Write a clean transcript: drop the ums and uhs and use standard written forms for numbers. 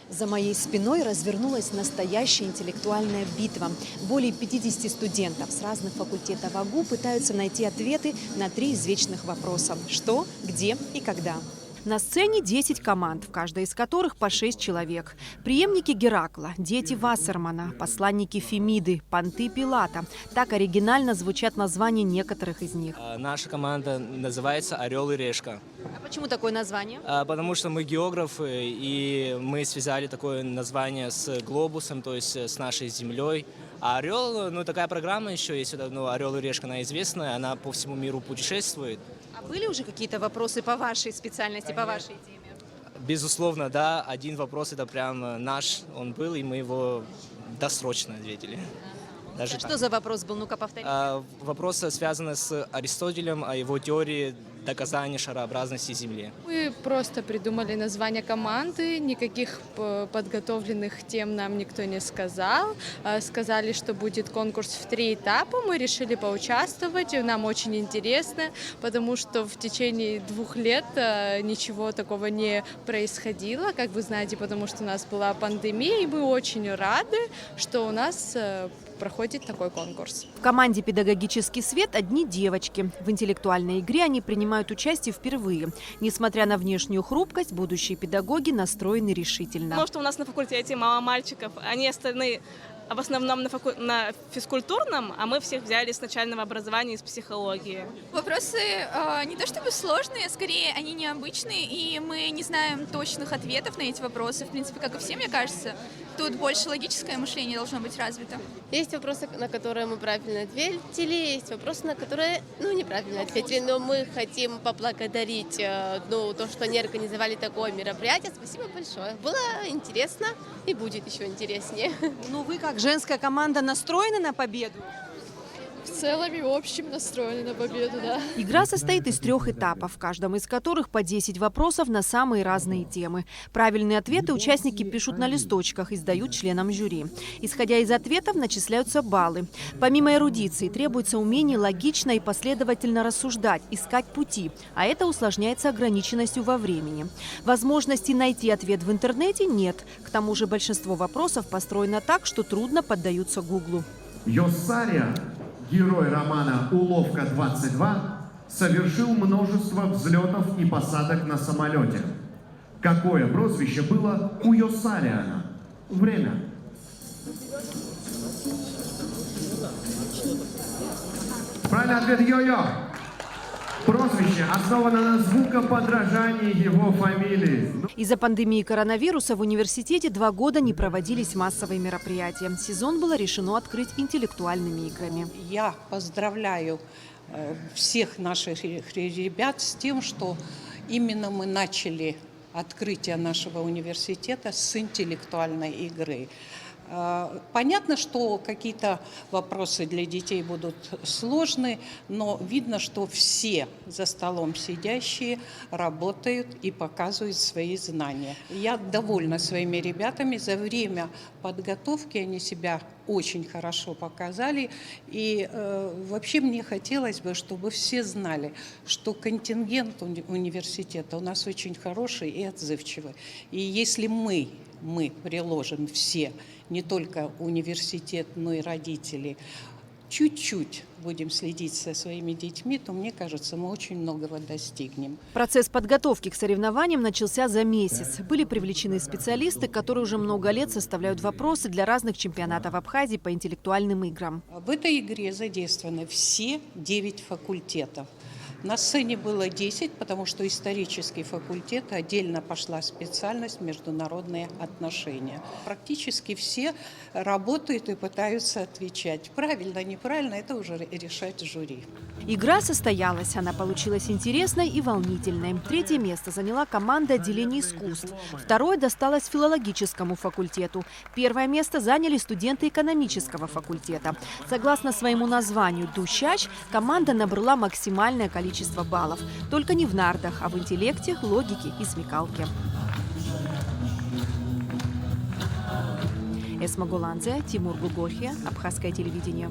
За моей спиной развернулась настоящая интеллектуальная битва. Более 50 студентов с разных факультетов АГУ пытаются найти ответы на 3 извечных вопроса: что, где и когда. На сцене 10 команд, в каждой из которых по 6 человек. Преемники Геракла, дети Вассермана, посланники Фемиды, понты Пилата. Так оригинально звучат названия некоторых из них. Наша команда называется «Орел и решка». А почему такое название? Потому что мы географы, и мы связали такое название с глобусом, то есть с нашей землей. А «Орел», такая программа еще есть, «Орел и решка», она известная, она по всему миру путешествует. А были уже какие-то вопросы по вашей специальности, по вашей теме? Безусловно, да, один вопрос это прям наш, он был, и мы его досрочно ответили. Даже Что за вопрос был? Ну-ка, повторите. Вопрос связан с Аристотелем, о его теории доказания шарообразности Земли. Мы просто придумали название команды, никаких подготовленных тем нам никто не сказал. Сказали, что будет конкурс в 3 этапа, мы решили поучаствовать, и нам очень интересно, потому что в течение 2 лет ничего такого не происходило, как вы знаете, потому что у нас была пандемия, и мы очень рады, что у нас проходит такой конкурс. В команде «Педагогический свет» одни девочки. В интеллектуальной игре они принимают участие впервые. Несмотря на внешнюю хрупкость, будущие педагоги настроены решительно. Потому что у нас на факультете мало мальчиков, они остальные в основном на физкультурном, а мы всех взяли с начального образования из психологии. Вопросы не то чтобы сложные, скорее они необычные, и мы не знаем точных ответов на эти вопросы. В принципе, как и все, мне кажется, тут больше логическое мощение должно быть развито. Есть вопросы, на которые мы правильно ответили, есть вопросы, на которые неправильно ответили, но мы хотим поблагодарить то, что они организовали такое мероприятие. Спасибо большое. Было интересно и будет еще интереснее. Ну вы как женская команда настроены на победу? В целом и в общем настроены на победу, да. Игра состоит из 3 этапов, в каждом из которых по 10 вопросов на самые разные темы. Правильные ответы участники пишут на листочках и сдают членам жюри. Исходя из ответов, начисляются баллы. Помимо эрудиции, требуется умение логично и последовательно рассуждать, искать пути, а это усложняется ограниченностью во времени. Возможности найти ответ в интернете нет. К тому же большинство вопросов построено так, что трудно поддаются Гуглу. Йосария, герой романа «Уловка-22», совершил множество взлетов и посадок на самолете. Какое прозвище было у Йосариана? Время. Правильный ответ – Йо-Йо. Прозвище основано на звукоподражании его фамилии. Из-за пандемии коронавируса в университете 2 года не проводились массовые мероприятия. Сезон было решено открыть интеллектуальными играми. Я поздравляю всех наших ребят с тем, что именно мы начали открытие нашего университета с интеллектуальной игры. Понятно, что какие-то вопросы для детей будут сложны, но видно, что все за столом сидящие работают и показывают свои знания. Я довольна своими ребятами. За время подготовки они себя очень хорошо показали. И вообще мне хотелось бы, чтобы все знали, что контингент университета у нас очень хороший и отзывчивый. И если мы приложим все, не только университет, но и родители, чуть-чуть будем следить со своими детьми, то, мне кажется, мы очень многого достигнем. Процесс подготовки к соревнованиям начался за месяц. Были привлечены специалисты, которые уже много лет составляют вопросы для разных чемпионатов Абхазии по интеллектуальным играм. В этой игре задействованы все 9 факультетов. На сцене было 10, потому что исторический факультет, отдельно пошла специальность международные отношения. Практически все работают и пытаются отвечать. Правильно, неправильно, это уже решать жюри. Игра состоялась. Она получилась интересной и волнительной. 3-е место заняла команда отделения искусств. 2-е досталось филологическому факультету. 1-е место заняли студенты экономического факультета. Согласно своему названию «Дущач», команда набрала максимальное количество баллов. Только не в нардах, а в интеллекте, логике и смекалке. Эсма Гуланзе, Тимур Гугорхия, Абхазское телевидение.